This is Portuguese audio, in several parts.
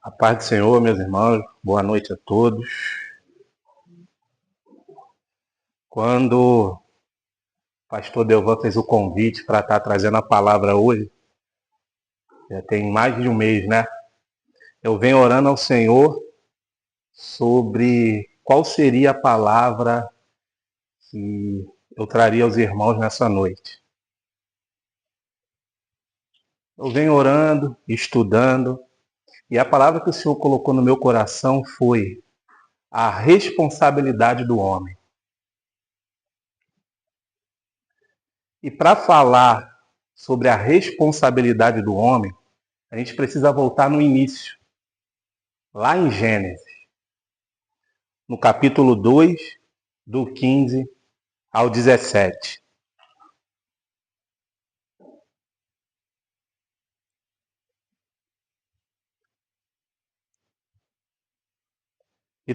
A paz do Senhor, meus irmãos, boa noite a todos. Quando o pastor Delvan fez o convite para estar trazendo a palavra hoje, já tem mais de um mês, né? Eu venho orando ao Senhor sobre qual seria a palavra que eu traria aos irmãos nessa noite. Eu venho orando, estudando, e a palavra que o Senhor colocou no meu coração foi a responsabilidade do homem. E para falar sobre a responsabilidade do homem, a gente precisa voltar no início, lá em Gênesis, no capítulo 2, do 15 ao 17.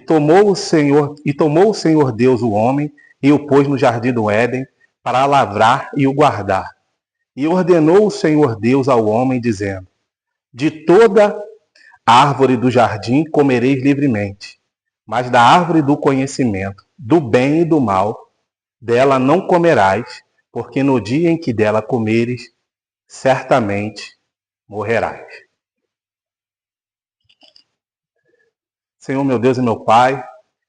Tomou o Senhor Deus o homem e o pôs no jardim do Éden para lavrar e o guardar. E ordenou o Senhor Deus ao homem, dizendo: de toda árvore do jardim comereis livremente, mas da árvore do conhecimento, do bem e do mal, dela não comerás, porque no dia em que dela comeres, certamente morrerás. Senhor, meu Deus e meu Pai,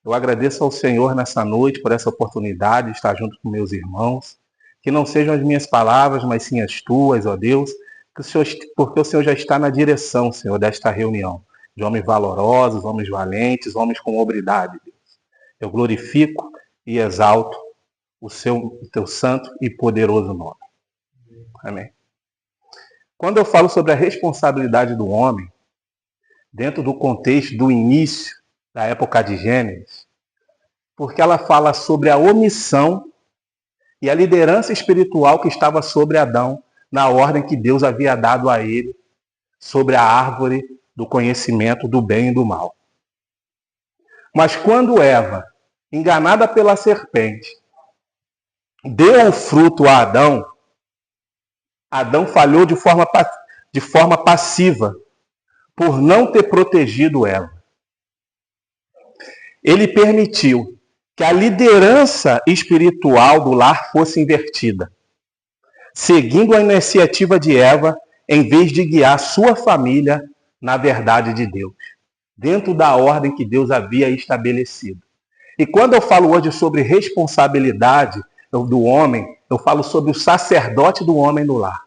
eu agradeço ao Senhor nessa noite por essa oportunidade de estar junto com meus irmãos. Que não sejam as minhas palavras, mas sim as tuas, ó Deus, porque o Senhor já está na direção, Senhor, desta reunião. De homens valorosos, homens valentes, homens com obridade, Deus. Eu glorifico e exalto o teu santo e poderoso nome. Amém. Quando eu falo sobre a responsabilidade do homem, dentro do contexto do início da época de Gênesis, porque ela fala sobre a omissão e a liderança espiritual que estava sobre Adão, na ordem que Deus havia dado a ele, sobre a árvore do conhecimento do bem e do mal. Mas quando Eva, enganada pela serpente, deu o fruto a Adão, Adão falhou de forma passiva, por não ter protegido ela. Ele permitiu que a liderança espiritual do lar fosse invertida, seguindo a iniciativa de Eva, em vez de guiar sua família na verdade de Deus, dentro da ordem que Deus havia estabelecido. E quando eu falo hoje sobre responsabilidade do homem, eu falo sobre o sacerdote do homem no lar.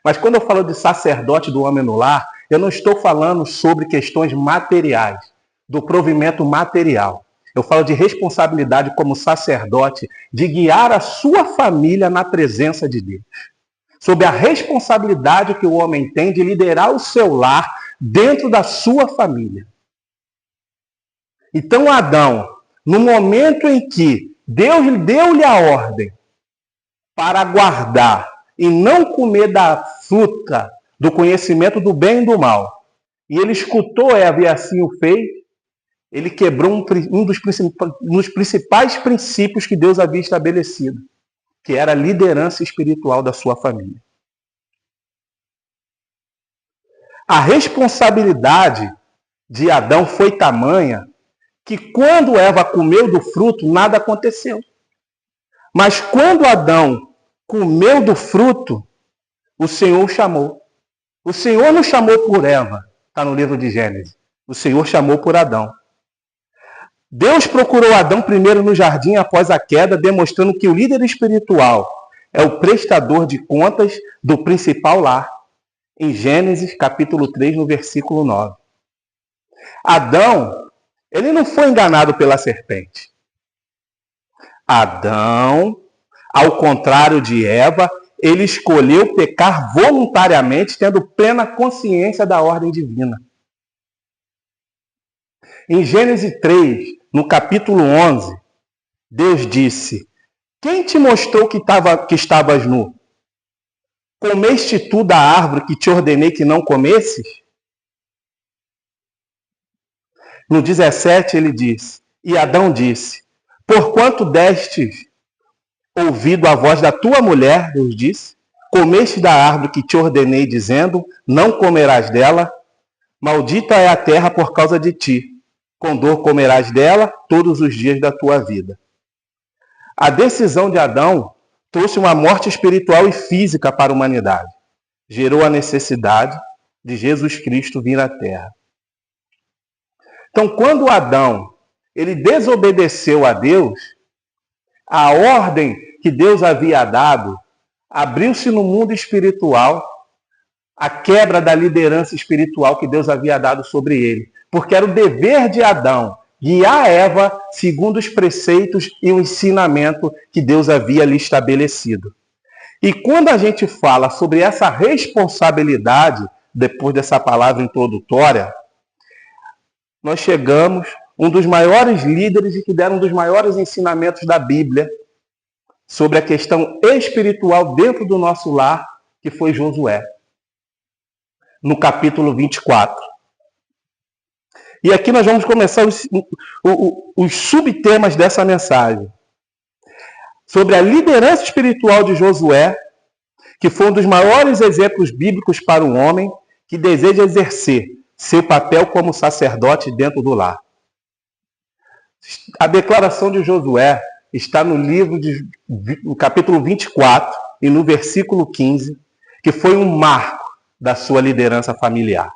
Mas quando eu falo de sacerdote do homem no lar, eu não estou falando sobre questões materiais, do provimento material. Eu falo de responsabilidade como sacerdote de guiar a sua família na presença de Deus. Sobre a responsabilidade que o homem tem de liderar o seu lar dentro da sua família. Então Adão, no momento em que Deus deu-lhe a ordem para guardar e não comer da fruta do conhecimento do bem e do mal, e ele escutou Eva e assim o fez, ele quebrou um dos principais princípios que Deus havia estabelecido, que era a liderança espiritual da sua família. A responsabilidade de Adão foi tamanha que quando Eva comeu do fruto, nada aconteceu. Mas quando Adão comeu do fruto, o Senhor o chamou. O Senhor não chamou por Eva, está no livro de Gênesis. O Senhor chamou por Adão. Deus procurou Adão primeiro no jardim após a queda, demonstrando que o líder espiritual é o prestador de contas do principal lar. Em Gênesis, capítulo 3, no versículo 9. Adão, ele não foi enganado pela serpente. Adão, ao contrário de Eva, ele escolheu pecar voluntariamente, tendo plena consciência da ordem divina. Em Gênesis 3, no capítulo 11, Deus disse: quem te mostrou que estavas nu? Comeste tu da árvore que te ordenei que não comesses? No 17 ele diz, e Adão disse, porquanto destes ouvido a voz da tua mulher, Deus disse, comeste da árvore que te ordenei dizendo, não comerás dela, Maldita é a terra por causa de ti. Com dor comerás dela todos os dias da tua vida. A decisão de Adão trouxe uma morte espiritual e física para a humanidade. Gerou a necessidade de Jesus Cristo vir à terra. Então, quando Adão ele desobedeceu a Deus, a ordem que Deus havia dado abriu-se no mundo espiritual a quebra da liderança espiritual que Deus havia dado sobre ele. Porque era o dever de Adão guiar Eva segundo os preceitos e o ensinamento que Deus havia lhe estabelecido. E quando a gente fala sobre essa responsabilidade, depois dessa palavra introdutória, nós chegamos um dos maiores líderes e que deram um dos maiores ensinamentos da Bíblia sobre a questão espiritual dentro do nosso lar, que foi Josué, no capítulo 24. E aqui nós vamos começar os subtemas dessa mensagem. Sobre a liderança espiritual de Josué, que foi um dos maiores exemplos bíblicos para um homem que deseja exercer seu papel como sacerdote dentro do lar. A declaração de Josué está no capítulo 24 e no versículo 15, que foi um marco da sua liderança familiar.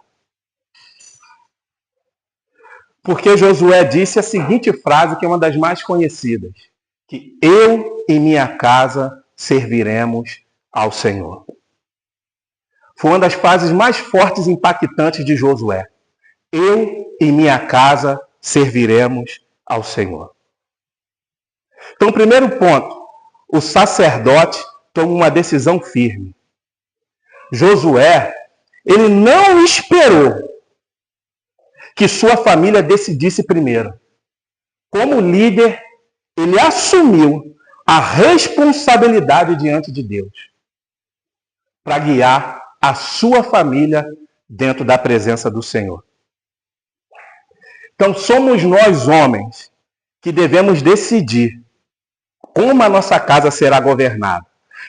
Porque Josué disse a seguinte frase, que é uma das mais conhecidas, que eu e minha casa serviremos ao Senhor. Foi uma das frases mais fortes e impactantes de Josué. Eu e minha casa serviremos ao Senhor. Então, primeiro ponto, o sacerdote toma uma decisão firme. Josué, ele não esperou que sua família decidisse primeiro. Como líder, ele assumiu a responsabilidade diante de Deus para guiar a sua família dentro da presença do Senhor. Então, somos nós, homens, que devemos decidir como a nossa casa será governada.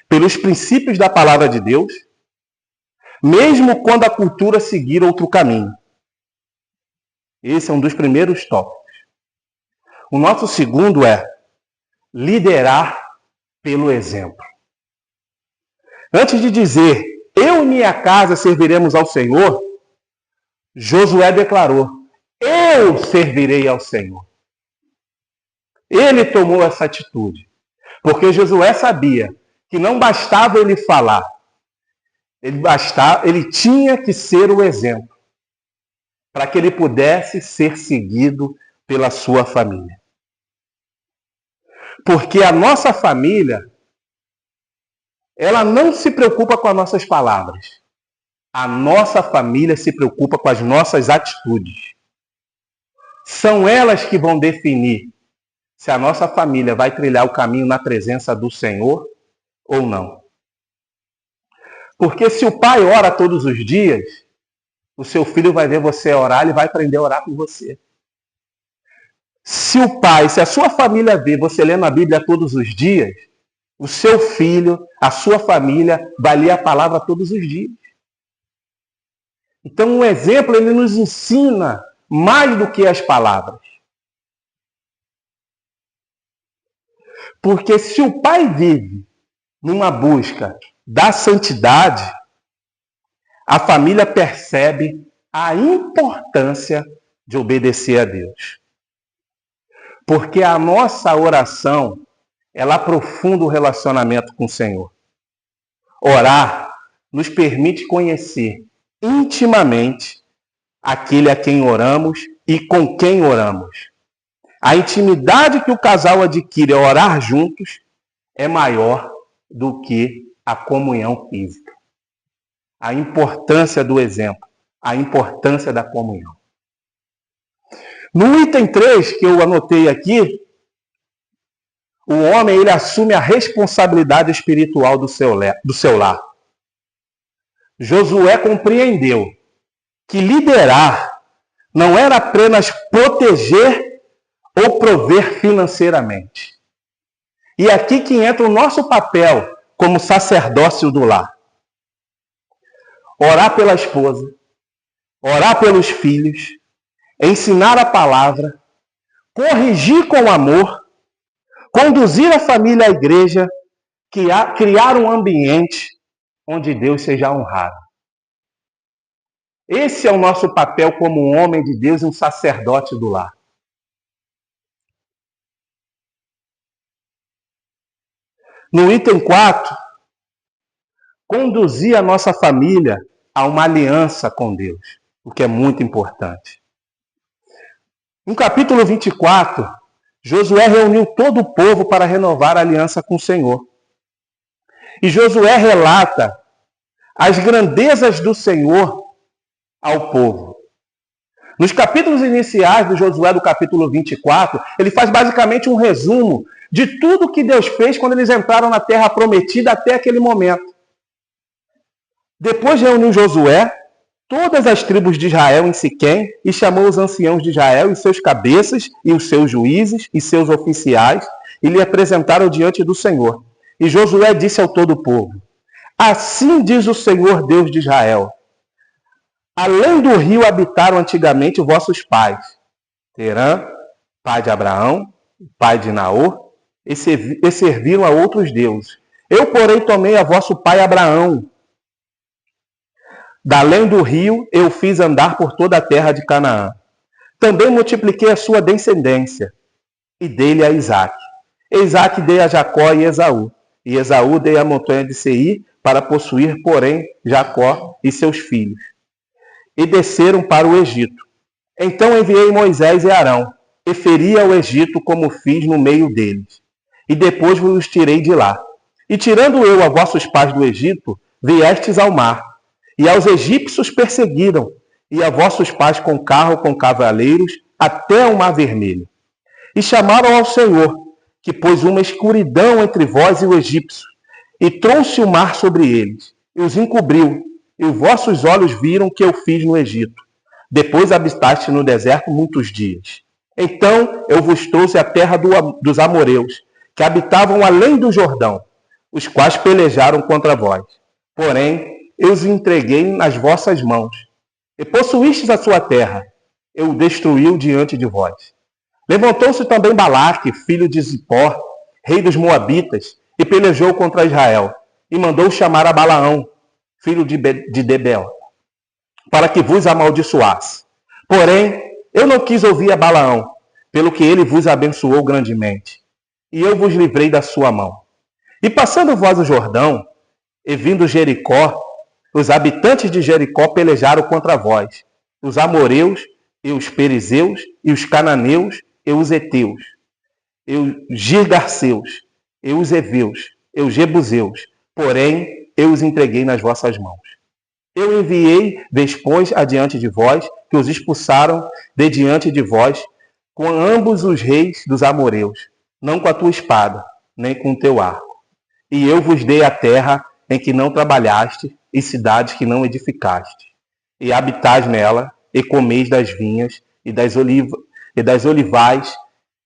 Pelos princípios da palavra de Deus, mesmo quando a cultura seguir outro caminho. Esse é um dos primeiros tópicos. O nosso segundo é liderar pelo exemplo. Antes de dizer, eu e minha casa serviremos ao Senhor, Josué declarou, eu servirei ao Senhor. Ele tomou essa atitude, porque Josué sabia que não bastava ele falar, ele tinha que ser o exemplo, para que ele pudesse ser seguido pela sua família. Porque a nossa família, ela não se preocupa com as nossas palavras. A nossa família se preocupa com as nossas atitudes. São elas que vão definir se a nossa família vai trilhar o caminho na presença do Senhor ou não. Porque se o pai ora todos os dias, o seu filho vai ver você orar, ele vai aprender a orar com você. Se a sua família vê você lendo a Bíblia todos os dias, o seu filho, a sua família, vai ler a palavra todos os dias. Então, o exemplo, ele nos ensina mais do que as palavras. Porque se o pai vive numa busca da santidade, a família percebe a importância de obedecer a Deus. Porque a nossa oração, ela aprofunda o relacionamento com o Senhor. Orar nos permite conhecer intimamente aquele a quem oramos e com quem oramos. A intimidade que o casal adquire ao orar juntos é maior do que a comunhão física. A importância do exemplo, a importância da comunhão. No item 3, que eu anotei aqui, o homem ele assume a responsabilidade espiritual do seu lar. Josué compreendeu que liderar não era apenas proteger ou prover financeiramente. E é aqui que entra o nosso papel como sacerdócio do lar. Orar pela esposa, orar pelos filhos, ensinar a palavra, corrigir com amor, conduzir a família à igreja, criar um ambiente onde Deus seja honrado. Esse é o nosso papel como um homem de Deus e um sacerdote do lar. No item 4, conduzir a nossa família a uma aliança com Deus, o que é muito importante. No capítulo 24, Josué reuniu todo o povo para renovar a aliança com o Senhor. E Josué relata as grandezas do Senhor ao povo. Nos capítulos iniciais de Josué, do capítulo 24, ele faz basicamente um resumo de tudo que Deus fez quando eles entraram na terra prometida até aquele momento. Depois reuniu Josué todas as tribos de Israel em Siquém e chamou os anciãos de Israel e seus cabeças e os seus juízes e seus oficiais e lhe apresentaram diante do Senhor. E Josué disse ao todo o povo: assim diz o Senhor Deus de Israel: além do rio habitaram antigamente vossos pais, Terã, pai de Abraão, pai de Naor, e serviram a outros deuses. Eu, porém, tomei a vosso pai Abraão. Da além do rio, eu fiz andar por toda a terra de Canaã. Também multipliquei a sua descendência, e dei-lhe a Isaque. Isaque dei a Jacó e Esaú. E Esaú dei a montanha de Seir, para possuir, porém, Jacó e seus filhos. E desceram para o Egito. Então enviei Moisés e Arão, e feri ao Egito como fiz no meio deles. E depois vos tirei de lá. E tirando eu a vossos pais do Egito, viestes ao mar. E aos egípcios perseguiram, e a vossos pais com carro, com cavaleiros, até o mar vermelho. E chamaram ao Senhor, que pôs uma escuridão entre vós e o egípcio, e trouxe o mar sobre eles, e os encobriu, e os vossos olhos viram o que eu fiz no Egito. Depois habitaste no deserto muitos dias. Então eu vos trouxe a terra dos amoreus, que habitavam além do Jordão, os quais pelejaram contra vós. Porém, eu os entreguei nas vossas mãos, e possuístes a sua terra, eu o destruí diante de vós. Levantou-se também Balaque, filho de Zippor, rei dos Moabitas, e pelejou contra Israel, e mandou chamar a Balaão, filho de Debel, para que vos amaldiçoasse. Porém, eu não quis ouvir a Balaão, pelo que ele vos abençoou grandemente, e eu vos livrei da sua mão. E passando vós o Jordão, e vindo Jericó, os habitantes de Jericó pelejaram contra vós, os amoreus, e os perizeus, e os cananeus, e os heteus, e os girgarceus, e os heveus, e os jebuseus. Porém, eu os entreguei nas vossas mãos. Eu enviei vespões adiante de vós, que os expulsaram de diante de vós, com ambos os reis dos amoreus, não com a tua espada, nem com o teu arco. E eu vos dei a terra em que não trabalhaste, e cidades que não edificaste. E habitais nela, e comeis das vinhas, e das olivais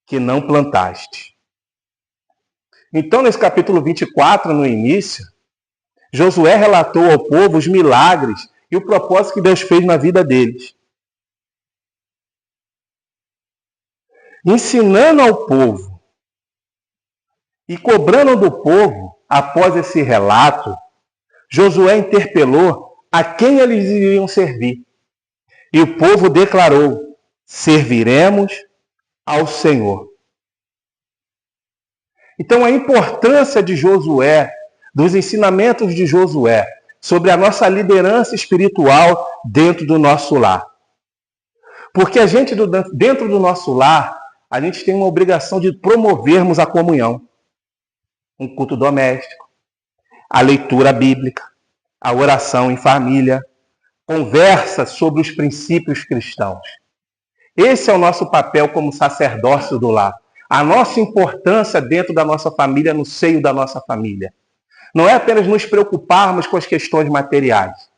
que não plantaste. Então, nesse capítulo 24, no início, Josué relatou ao povo os milagres e o propósito que Deus fez na vida deles. Ensinando ao povo e cobrando do povo, após esse relato, Josué interpelou a quem eles iriam servir. E o povo declarou: serviremos ao Senhor. Então, a importância de Josué, dos ensinamentos de Josué, sobre a nossa liderança espiritual dentro do nosso lar. Porque a gente, dentro do nosso lar, a gente tem uma obrigação de promovermos a comunhão. Um culto doméstico, a leitura bíblica, a oração em família, conversa sobre os princípios cristãos. Esse é o nosso papel como sacerdócio do lar. A nossa importância dentro da nossa família, no seio da nossa família. Não é apenas nos preocuparmos com as questões materiais.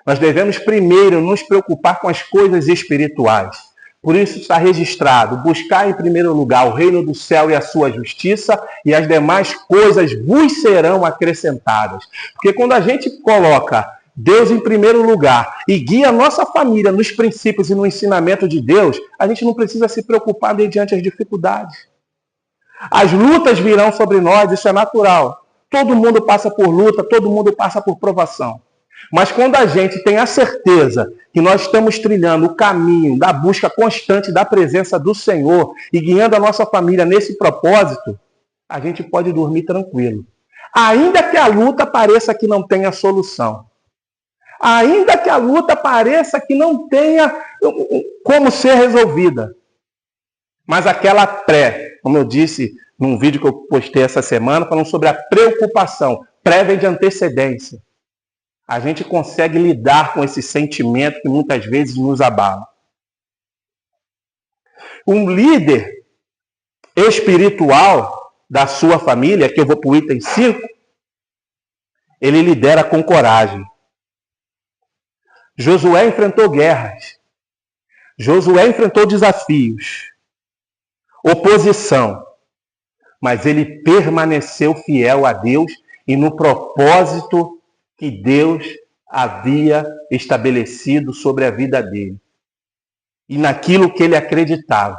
Nós devemos primeiro nos preocupar com as coisas espirituais. Por isso está registrado: buscar em primeiro lugar o reino do céu e a sua justiça, e as demais coisas vos serão acrescentadas. Porque quando a gente coloca Deus em primeiro lugar e guia a nossa família nos princípios e no ensinamento de Deus, a gente não precisa se preocupar mediante as dificuldades. As lutas virão sobre nós, isso é natural. Todo mundo passa por luta, todo mundo passa por provação. Mas quando a gente tem a certeza que nós estamos trilhando o caminho da busca constante da presença do Senhor e guiando a nossa família nesse propósito, a gente pode dormir tranquilo. Ainda que a luta pareça que não tenha solução. Ainda que a luta pareça que não tenha como ser resolvida. Mas aquela como eu disse num vídeo que eu postei essa semana, falando sobre a preocupação. Pré vem de antecedência. A gente consegue lidar com esse sentimento que muitas vezes nos abala. Um líder espiritual da sua família, que eu vou para o item 5, ele lidera com coragem. Josué enfrentou guerras. Josué enfrentou desafios, oposição. Mas ele permaneceu fiel a Deus e no propósito que Deus havia estabelecido sobre a vida dele. E naquilo que ele acreditava.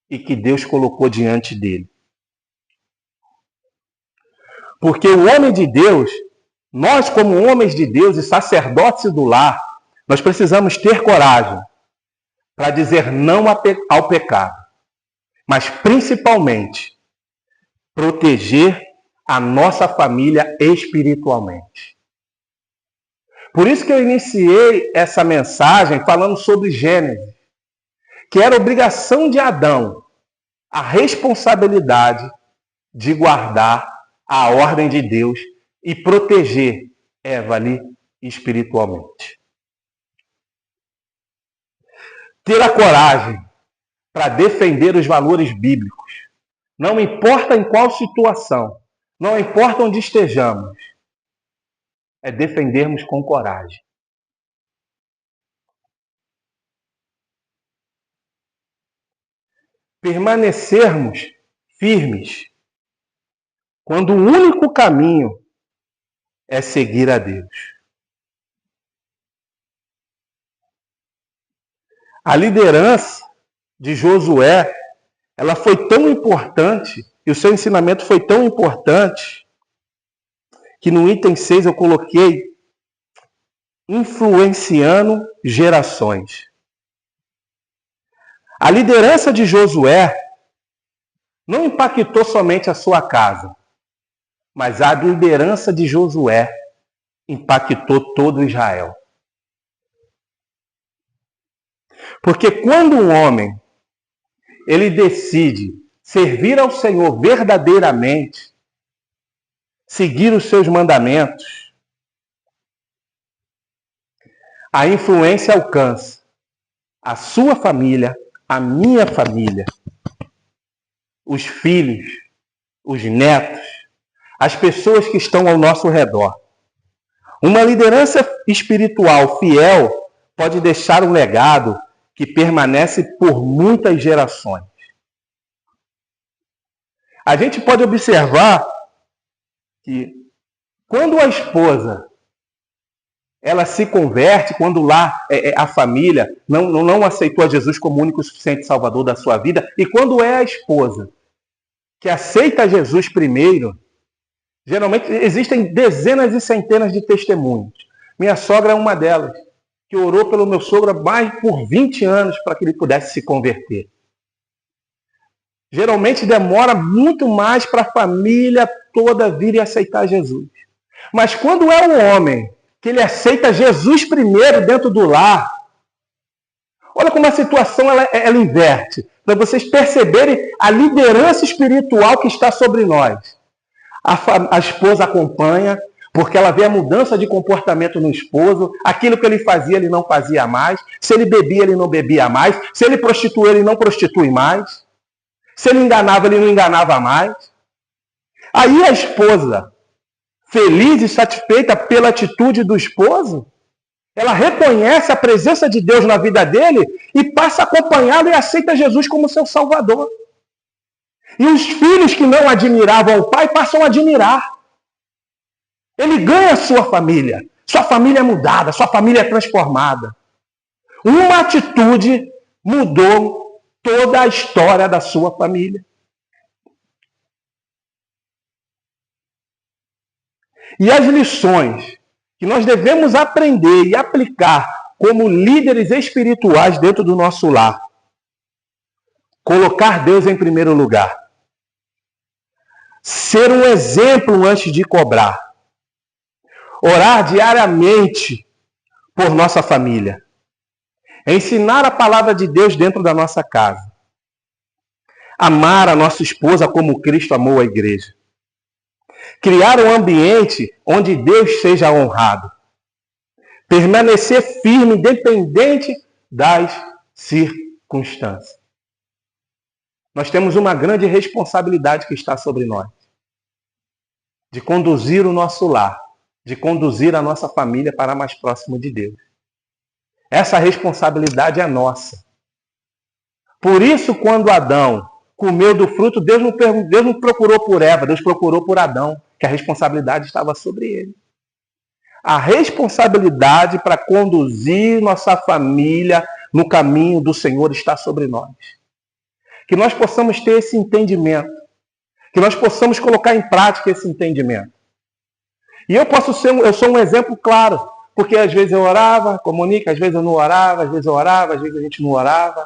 E que Deus colocou diante dele. Porque o homem de Deus, nós como homens de Deus e sacerdotes do lar, nós precisamos ter coragem para dizer não ao pecado. Mas principalmente, proteger a nossa família espiritualmente. Por isso que eu iniciei essa mensagem falando sobre Gênesis, que era obrigação de Adão, a responsabilidade de guardar a ordem de Deus e proteger Eva ali espiritualmente. Ter a coragem para defender os valores bíblicos. Não importa em qual situação, não importa onde estejamos, é defendermos com coragem. Permanecermos firmes quando o único caminho é seguir a Deus. A liderança de Josué, ela foi tão importante, e o seu ensinamento foi tão importante, que no item 6 eu coloquei influenciando gerações. A liderança de Josué não impactou somente a sua casa, mas a liderança de Josué impactou todo Israel. Porque quando um homem ele decide servir ao Senhor verdadeiramente, seguir os seus mandamentos, a influência alcança a sua família, a minha família, os filhos, os netos, as pessoas que estão ao nosso redor. Uma liderança espiritual fiel pode deixar um legado que permanece por muitas gerações. A gente pode observar que quando a esposa ela se converte, quando lá a família não aceitou a Jesus como único e suficiente Salvador da sua vida, e quando é a esposa que aceita Jesus primeiro, geralmente existem dezenas e centenas de testemunhos. Minha sogra é uma delas, que orou pelo meu sogro mais por 20 anos para que ele pudesse se converter. Geralmente demora muito mais para a família toda vir e aceitar Jesus. Mas quando é um homem que ele aceita Jesus primeiro dentro do lar, olha como a situação ela inverte. Para vocês perceberem a liderança espiritual que está sobre nós. A esposa acompanha, porque ela vê a mudança de comportamento no esposo, aquilo que ele fazia, ele não fazia mais, se ele bebia, ele não bebia mais, se ele prostituía, ele não prostitui mais, se ele enganava, ele não enganava mais. Aí a esposa, feliz e satisfeita pela atitude do esposo, ela reconhece a presença de Deus na vida dele e passa a acompanhá-lo e aceita Jesus como seu Salvador. E os filhos que não admiravam o pai passam a admirar. Ele ganha a sua família. Sua família é mudada, sua família é transformada. Uma atitude mudou toda a história da sua família. E as lições que nós devemos aprender e aplicar como líderes espirituais dentro do nosso lar. Colocar Deus em primeiro lugar. Ser um exemplo antes de cobrar. Orar diariamente por nossa família. Ensinar a palavra de Deus dentro da nossa casa. Amar a nossa esposa como Cristo amou a igreja. Criar um ambiente onde Deus seja honrado. Permanecer firme, independente das circunstâncias. Nós temos uma grande responsabilidade que está sobre nós. De conduzir o nosso lar, de conduzir a nossa família para mais próximo de Deus. Essa responsabilidade é nossa. Por isso, quando Adão comeu do fruto, Deus não procurou por Eva, Deus procurou por Adão, que a responsabilidade estava sobre ele. A responsabilidade para conduzir nossa família no caminho do Senhor está sobre nós. Que nós possamos ter esse entendimento. Que nós possamos colocar em prática esse entendimento. E eu sou um exemplo claro. Porque às vezes eu orava, comunica, às vezes eu não orava, às vezes eu orava, às vezes a gente não orava.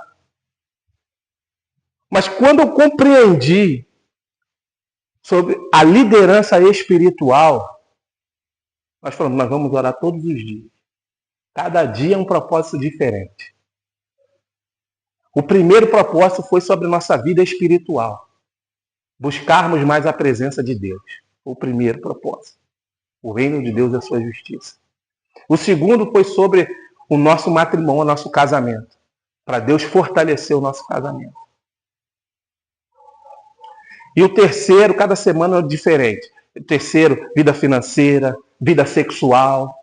Mas quando eu compreendi sobre a liderança espiritual, nós falamos, nós vamos orar todos os dias. Cada dia é um propósito diferente. O primeiro propósito foi sobre nossa vida espiritual. Buscarmos mais a presença de Deus. O primeiro propósito. O reino de Deus e a sua justiça. O segundo foi sobre o nosso matrimônio, o nosso casamento. Para Deus fortalecer o nosso casamento. E o terceiro, cada semana é diferente. O terceiro, vida financeira, vida sexual.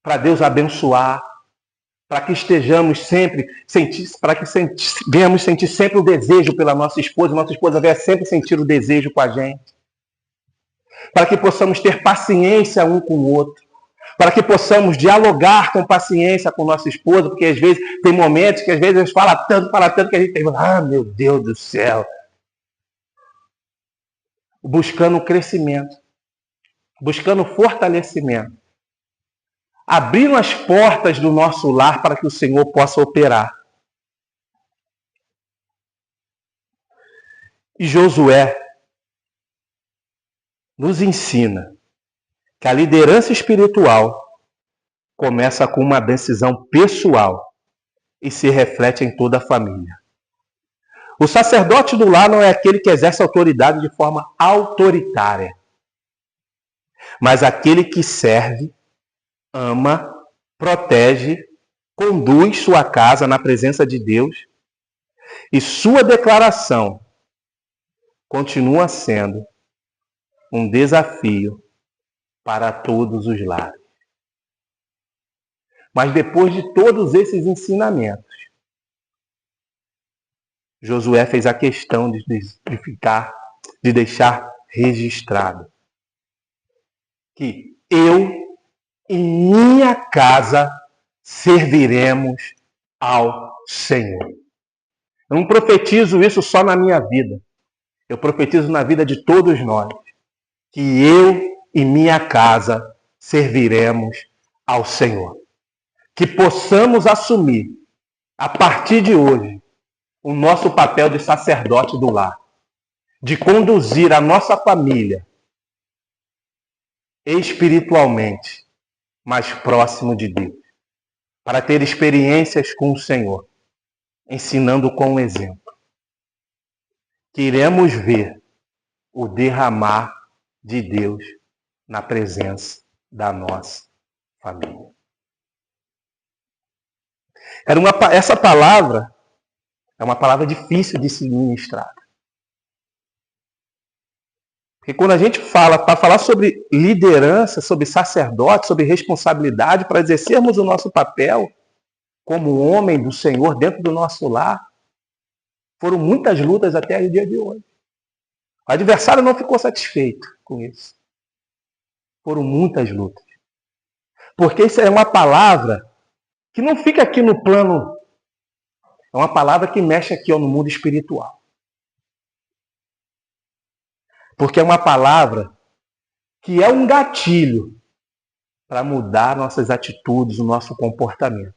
Para Deus abençoar. Para que estejamos sempre, venhamos sentir sempre o desejo pela nossa esposa venha sempre sentir o desejo com a gente. Para que possamos ter paciência um com o outro. Para que possamos dialogar com paciência com nossa esposa, porque às vezes tem momentos que às vezes a gente fala tanto que a gente tem, meu Deus do céu. Buscando crescimento, buscando fortalecimento. Abrindo as portas do nosso lar para que o Senhor possa operar. E Josué nos ensina que a liderança espiritual começa com uma decisão pessoal e se reflete em toda a família. O sacerdote do lar não é aquele que exerce autoridade de forma autoritária, mas aquele que serve, ama, protege, conduz sua casa na presença de Deus e sua declaração continua sendo um desafio para todos os lares. Mas depois de todos esses ensinamentos, Josué fez a questão de deixar registrado que eu e minha casa serviremos ao Senhor. Eu não profetizo isso só na minha vida. Eu profetizo na vida de todos nós. Que eu e minha casa serviremos ao Senhor. Que possamos assumir, a partir de hoje, o nosso papel de sacerdote do lar. De conduzir a nossa família espiritualmente mais próximo de Deus. Para ter experiências com o Senhor. Ensinando com o exemplo. Queremos ver o derramar de Deus na presença da nossa família. Essa palavra é uma palavra difícil de se ministrar. Porque quando a gente para falar sobre liderança, sobre sacerdote, sobre responsabilidade, para exercermos o nosso papel como homem do Senhor dentro do nosso lar, foram muitas lutas até o dia de hoje. O adversário não ficou satisfeito com isso. Foram muitas lutas. Porque isso é uma palavra que não fica aqui no plano, é uma palavra que mexe aqui no mundo espiritual. Porque é uma palavra que é um gatilho para mudar nossas atitudes, o nosso comportamento.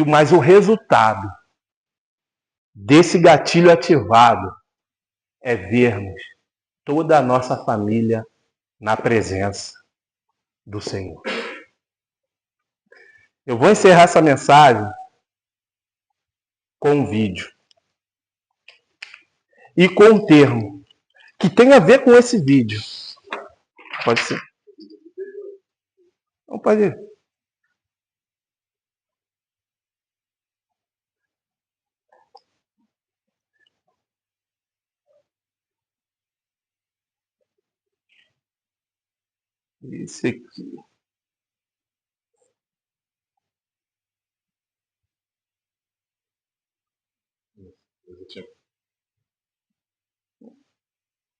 Mas o resultado desse gatilho ativado é vermos toda a nossa família na presença do Senhor. Eu vou encerrar essa mensagem com um vídeo e com um termo que tem a ver com esse vídeo. Pode ser? Não, pode ir. Esse aqui.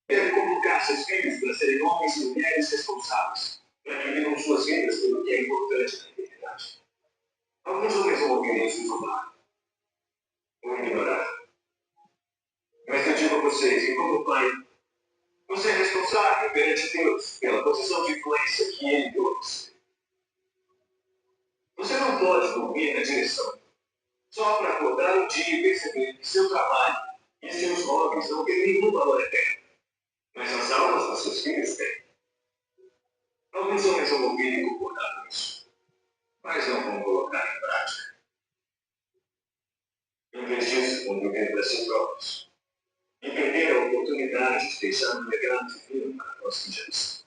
Deve convocar seus filhos para serem homens e mulheres responsáveis, para que vivam suas vidas pelo que é importante na eternidade. Alguns homens vão ouvir isso e falar, ou ignorar. Mas eu digo a vocês, que como pai, você é responsável perante Deus pela posição de influência que Ele deu a você. Você não pode dormir na direção só para acordar um dia e perceber que seu trabalho e seus hobbies não têm nenhum valor eterno. Mas as almas dos seus filhos têm. Alguns homens vão ouvir e concordar com isso, mas não vão colocar em prática. Em vez disso, vão viver para si próprios e perder a oportunidade de deixar um legado divino para a próxima geração.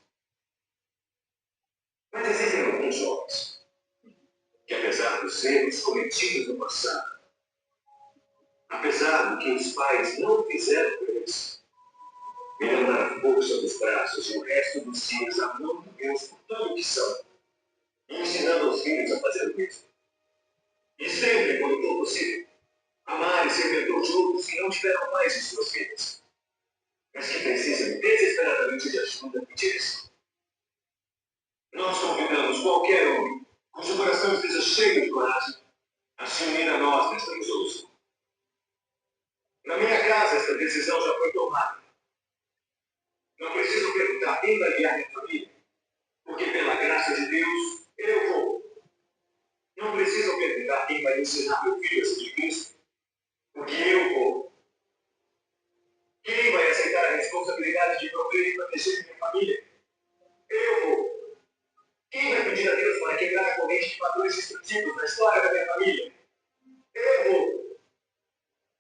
Mas existem alguns jovens que, apesar dos erros cometidos no passado, apesar do que os pais não fizeram por eles, irão dar a força dos braços e o resto dos dias amando Deus por tudo o que são e ensinando aos filhos a fazer o mesmo. E sempre, quando for possível, amar e ser mentor de outros que não tiveram pais em suas vidas, mas que precisam desesperadamente de ajuda e direção. Nós convidamos qualquer homem cujo coração esteja cheio de coragem a se unir a nós nesta resolução. Na minha casa, esta decisão já foi tomada. Não preciso perguntar quem vai guiar minha família, porque pela graça de Deus, eu vou. Não preciso perguntar quem vai ensinar meu filho a ser de Cristo, porque eu vou. Quem vai aceitar a responsabilidade de prover e proteger minha família? Eu vou. Quem vai pedir a Deus para quebrar a corrente de padrões destrutivos na história da minha família? Eu vou.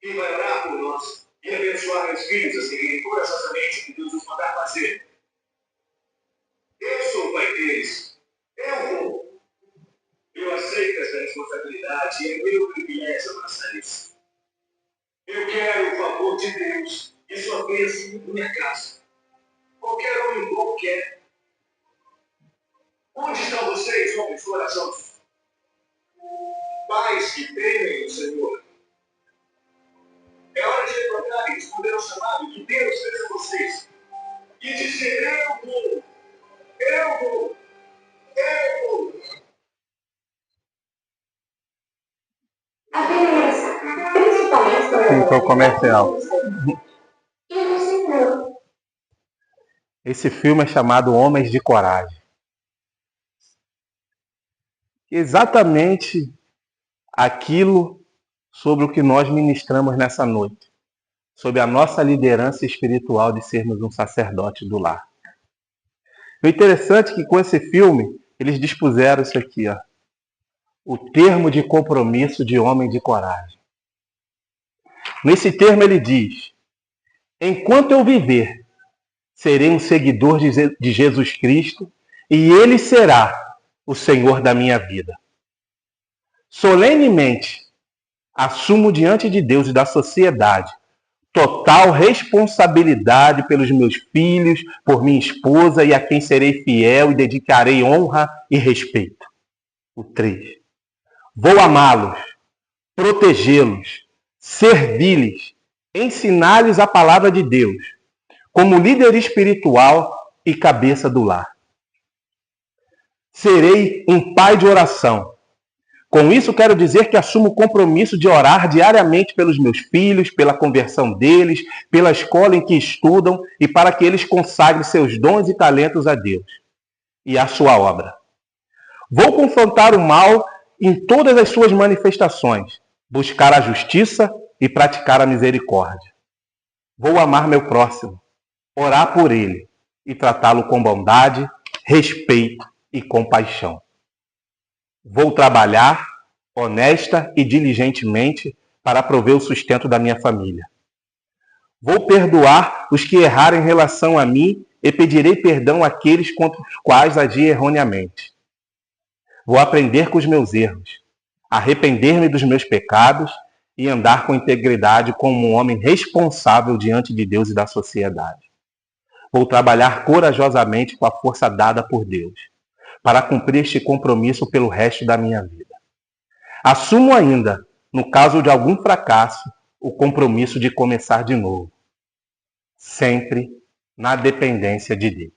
Quem vai orar por nós e abençoar meus filhos a seguirem corajosamente o que Deus nos mandar fazer? Eu sou o pai deles. Eu vou. Eu aceito essa responsabilidade e é meu privilégio abraçar isso. Eu quero o favor de Deus e sua bênção na minha casa. Qualquer homem bom quer. Onde estão vocês, homens corajosos? Pais que temem o Senhor. É hora de levantar e responder ao chamado que Deus fez a vocês. E dizer, eu vou. Eu vou. Eu vou. A criança, principalmente quando Então, comercial. E você não. Esse filme é chamado Homens de Coragem. Exatamente aquilo sobre o que nós ministramos nessa noite. Sobre a nossa liderança espiritual de sermos um sacerdote do lar. O interessante é que com esse filme, eles dispuseram isso aqui, ó. O termo de compromisso de homem de coragem. Nesse termo ele diz: enquanto eu viver, serei um seguidor de Jesus Cristo e Ele será o Senhor da minha vida. Solenemente, assumo diante de Deus e da sociedade total responsabilidade pelos meus filhos, por minha esposa e a quem serei fiel e dedicarei honra e respeito. O 3. Vou amá-los, protegê-los, servi-los, ensinar-lhes a palavra de Deus, como líder espiritual e cabeça do lar. Serei um pai de oração. Com isso, quero dizer que assumo o compromisso de orar diariamente pelos meus filhos, pela conversão deles, pela escola em que estudam e para que eles consagrem seus dons e talentos a Deus e à sua obra. Vou confrontar o mal em todas as suas manifestações, buscar a justiça e praticar a misericórdia. Vou amar meu próximo, orar por ele e tratá-lo com bondade, respeito e compaixão. Vou trabalhar honesta e diligentemente para prover o sustento da minha família. Vou perdoar os que errarem em relação a mim e pedirei perdão àqueles contra os quais agi erroneamente. Vou aprender com os meus erros, arrepender-me dos meus pecados e andar com integridade como um homem responsável diante de Deus e da sociedade. Vou trabalhar corajosamente com a força dada por Deus, para cumprir este compromisso pelo resto da minha vida. Assumo ainda, no caso de algum fracasso, o compromisso de começar de novo, sempre na dependência de Deus.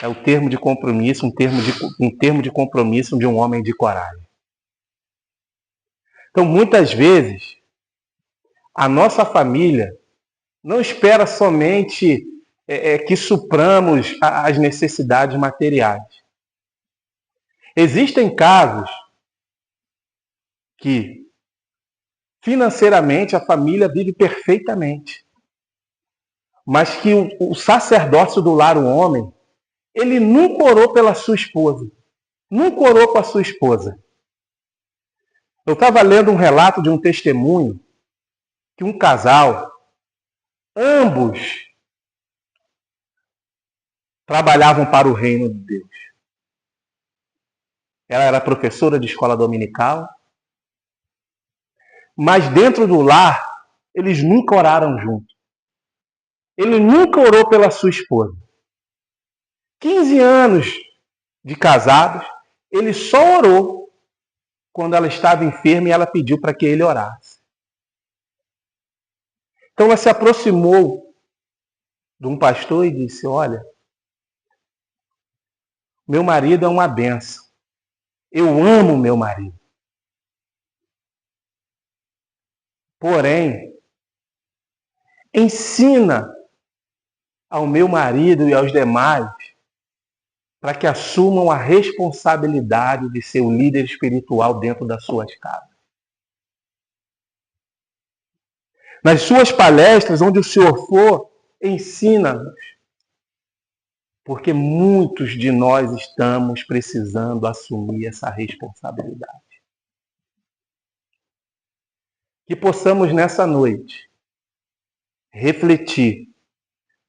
É o termo de compromisso, um termo de compromisso de um homem de coragem. Então, muitas vezes, a nossa família não espera somente que supramos as necessidades materiais. Existem casos que financeiramente a família vive perfeitamente, mas que o sacerdócio do lar, o homem, ele nunca orou pela sua esposa, nunca orou com a sua esposa. Eu estava lendo um relato de um testemunho que um casal, ambos trabalhavam para o reino de Deus. Ela era professora de escola dominical, mas dentro do lar, eles nunca oraram juntos. Ele nunca orou pela sua esposa. 15 anos de casados, ele só orou quando ela estava enferma e ela pediu para que ele orasse. Então ela se aproximou de um pastor e disse: olha, meu marido é uma bênção. Eu amo meu marido. Porém, ensina ao meu marido e aos demais para que assumam a responsabilidade de ser o líder espiritual dentro das suas casas. Nas suas palestras, onde o Senhor for, ensina-nos. Porque muitos de nós estamos precisando assumir essa responsabilidade. Que possamos nessa noite refletir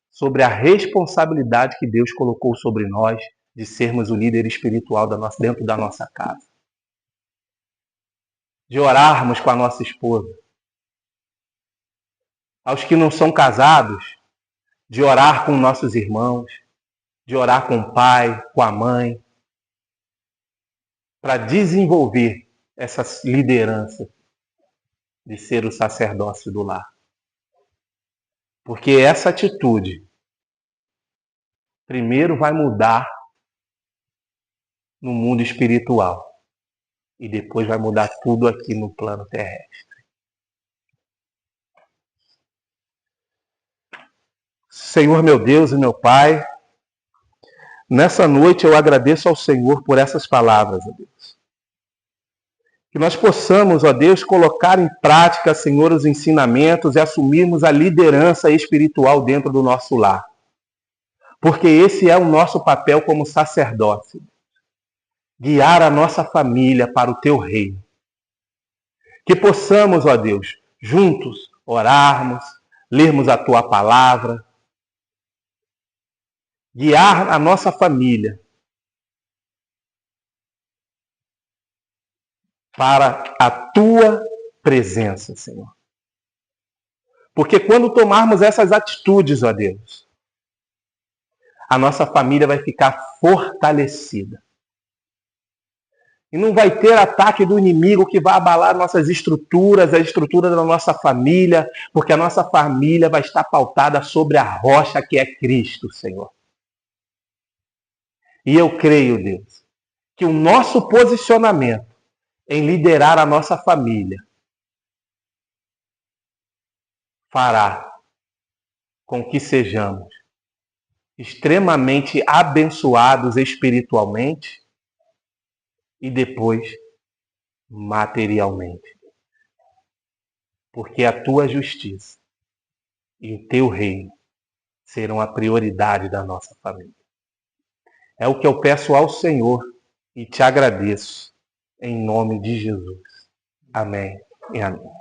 sobre a responsabilidade que Deus colocou sobre nós de sermos o líder espiritual dentro da nossa casa. De orarmos com a nossa esposa. Aos que não são casados, de orar com nossos irmãos, de orar com o pai, com a mãe, para desenvolver essa liderança de ser o sacerdócio do lar. Porque essa atitude primeiro vai mudar no mundo espiritual e depois vai mudar tudo aqui no plano terrestre. Senhor meu Deus e meu Pai, nessa noite eu agradeço ao Senhor por essas palavras, ó Deus. Que nós possamos, ó Deus, colocar em prática, Senhor, os ensinamentos e assumirmos a liderança espiritual dentro do nosso lar. Porque esse é o nosso papel como sacerdócio. Guiar a nossa família para o Teu reino. Que possamos, ó Deus, juntos orarmos, lermos a Tua palavra, guiar a nossa família para a Tua presença, Senhor. Porque quando tomarmos essas atitudes, ó Deus, a nossa família vai ficar fortalecida. E não vai ter ataque do inimigo que vai abalar nossas estruturas, a estrutura da nossa família, porque a nossa família vai estar pautada sobre a rocha que é Cristo, Senhor. E eu creio, Deus, que o nosso posicionamento em liderar a nossa família fará com que sejamos extremamente abençoados espiritualmente e depois materialmente. Porque a tua justiça e o teu reino serão a prioridade da nossa família. É o que eu peço ao Senhor e te agradeço em nome de Jesus. Amém e amém.